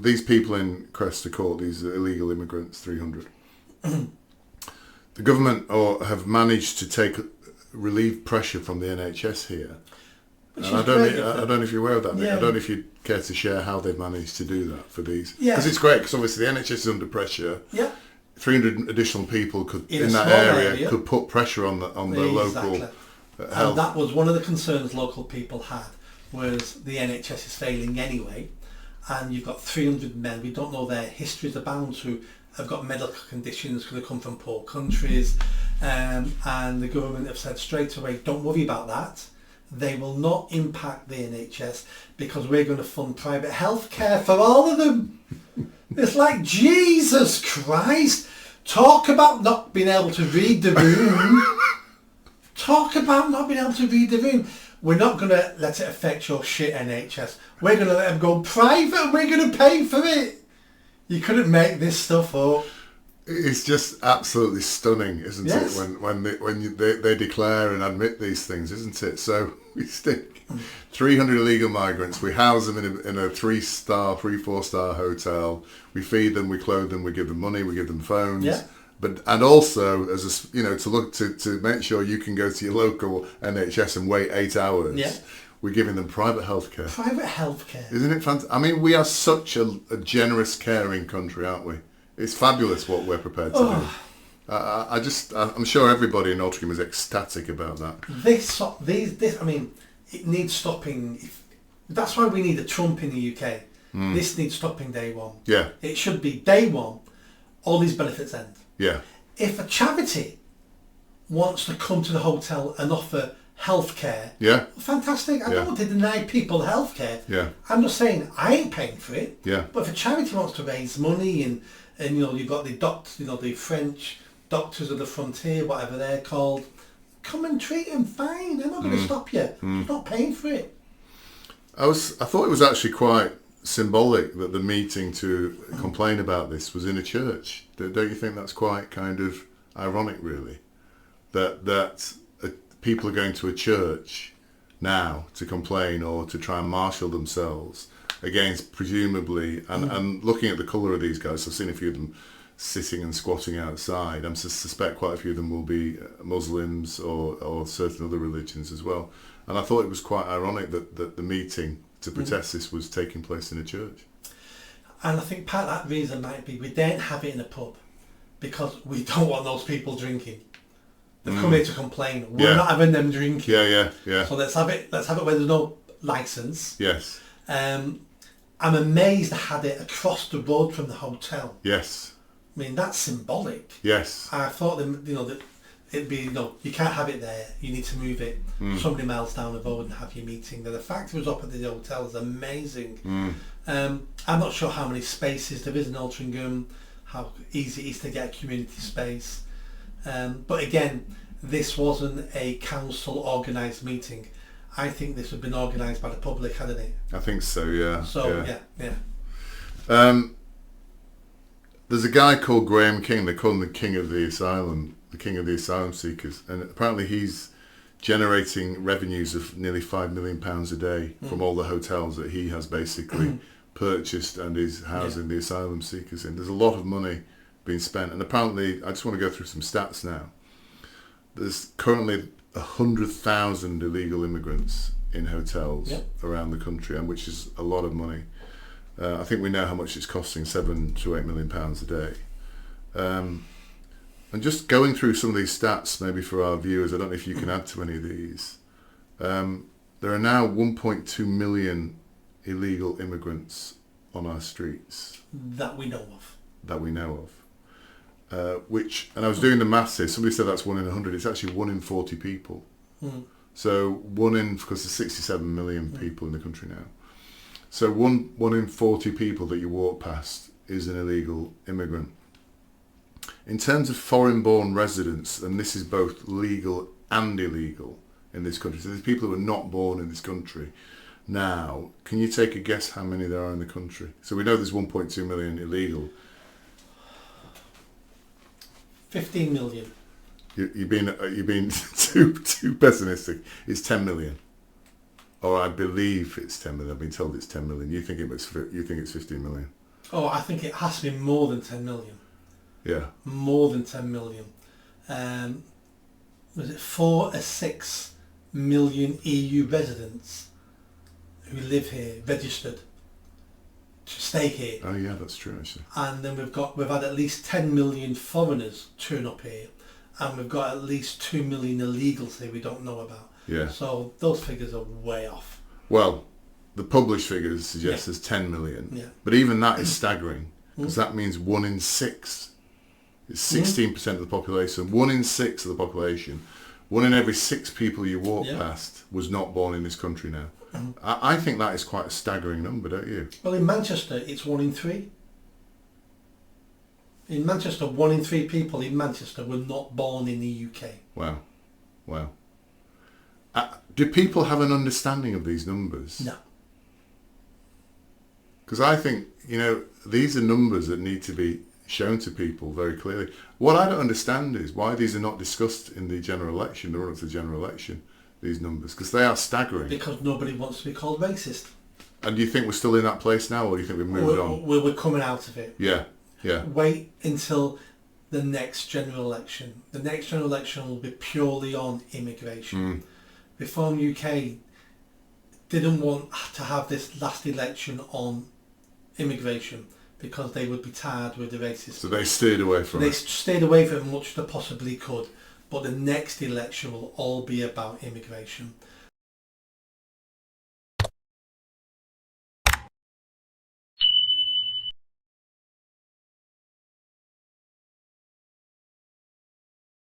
these people in Cresta Court, these illegal immigrants, 300. The government have managed to relieve pressure from the NHS here. And I don't know if you're aware of that. Yeah. I don't know if you'd care to share how they've managed to do that for these. Because it's great, because obviously the NHS is under pressure. Yeah. 300 additional people in that area could put pressure on the local health. And that was one of the concerns local people had, was the NHS is failing anyway, and you've got 300 men, we don't know their histories about, who have got medical conditions, could have come from poor countries, and the government have said straight away, don't worry about that. They will not impact the NHS because we're going to fund private healthcare for all of them. It's like, Jesus Christ, talk about not being able to read the room. Talk about not being able to read the room. We're not going to let it affect your shit NHS. We're going to let them go private and we're going to pay for it. You couldn't make this stuff up. It's just absolutely stunning, isn't it? When they declare and admit these things, isn't it? So we stick 300 illegal migrants. We house them in a 3-star, 4-star hotel. We feed them, we clothe them, we give them money, we give them phones. Yeah. And also to make sure you can go to your local NHS and wait 8 hours. Yeah. We're giving them private healthcare. Private healthcare. Isn't it fantastic? I mean, we are such a generous, caring country, aren't we? It's fabulous what we're prepared to do. I'm sure everybody in Altrincham is ecstatic about that. This, I mean, it needs stopping. That's why we need a Trump in the UK. This needs stopping day one. Yeah. It should be day one, all these benefits end. Yeah. If a charity wants to come to the hotel and offer healthcare, fantastic. I don't want to deny people healthcare. Yeah. I'm just saying I ain't paying for it. Yeah. But if a charity wants to raise money and you've got the doctors, the French doctors of the frontier, whatever they're called, come and treat them fine. They're not going to stop you. You're not paying for it. I thought it was actually quite symbolic that the meeting to complain about this was in a church. Don't you think that's quite kind of ironic, really? That people are going to a church now to complain or to try and marshal themselves against, presumably, and looking at the colour of these guys, I've seen a few of them sitting and squatting outside. I suspect quite a few of them will be Muslims or certain other religions as well. And I thought it was quite ironic that the meeting to protest this was taking place in a church. And I think part of that reason might be we don't have it in a pub because we don't want those people drinking. They've come here to complain. We're not having them drinking. Yeah. So let's have it where there's no licence. Yes. I'm amazed I had it across the road from the hotel. Yes. I mean, that's symbolic. Yes. I thought that it'd be, you can't have it there. You need to move it so many miles down the road and have your meeting there. The fact it was up at the hotel is amazing. I'm not sure how many spaces there is in Altrincham, how easy it is to get a community space. But again, this wasn't a council organised meeting. I think this had been organised by the public, hadn't it? I think so, yeah. So, yeah. There's a guy called Graham King. They call him the king of the asylum seekers. And apparently he's generating revenues of nearly £5 million a day from all the hotels that he has basically purchased and is housing the asylum seekers in. There's a lot of money being spent. And apparently, I just want to go through some stats now. There's currently 100,000 illegal immigrants in hotels around the country, and which is a lot of money. I think we know how much it's costing, £7 to £8 million a day. And just going through some of these stats, maybe for our viewers, I don't know if you can add to any of these. There are now 1.2 million illegal immigrants on our streets. That we know of. And I was doing the maths here, somebody said that's 1 in 100, it's actually 1 in 40 people. So because there's 67 million people in the country now. So one in 40 people that you walk past is an illegal immigrant. In terms of foreign-born residents, and this is both legal and illegal in this country, so there's people who are not born in this country. Now, can you take a guess how many there are in the country? So we know there's 1.2 million illegal. 15 million. You've been too pessimistic. It's 10 million, or I believe it's 10 million. I've been told it's 10 million. You think it's 15 million? Oh, I think it has to be more than 10 million. Yeah. More than 10 million. Was it 4 or 6 million EU residents who live here, registered to stay here? Oh yeah, that's true actually. And then we've had at least 10 million foreigners turn up here, and we've got at least 2 million illegals here we don't know about. Yeah. So those figures are way off. Well, the published figures suggest Yeah. there's 10 million. Yeah. But even that is staggering, because that means 1 in 6. It's 16% of the population. 1 in 6 of the population. 1 in every 6 people you walk past was not born in this country now. I think that is quite a staggering number, don't you? Well, in Manchester, it's 1 in 3. In Manchester, 1 in 3 people in Manchester were not born in the UK. Wow. Wow. Do people have an understanding of these numbers? No. Because I think, these are numbers that need to be shown to people very clearly. What I don't understand is why these are not discussed in the general election, the run-up to the general election, these numbers, because they are staggering. Because nobody wants to be called racist. And do you think we're still in that place now, or do you think we've moved on? We're coming out of it. Yeah, yeah. Wait until the next general election. The next general election will be purely on immigration. Reform UK didn't want to have this last election on immigration because they would be tired with the racism. So they steered away from They it. stayed away from it as much as they possibly could. But the next election will all be about immigration.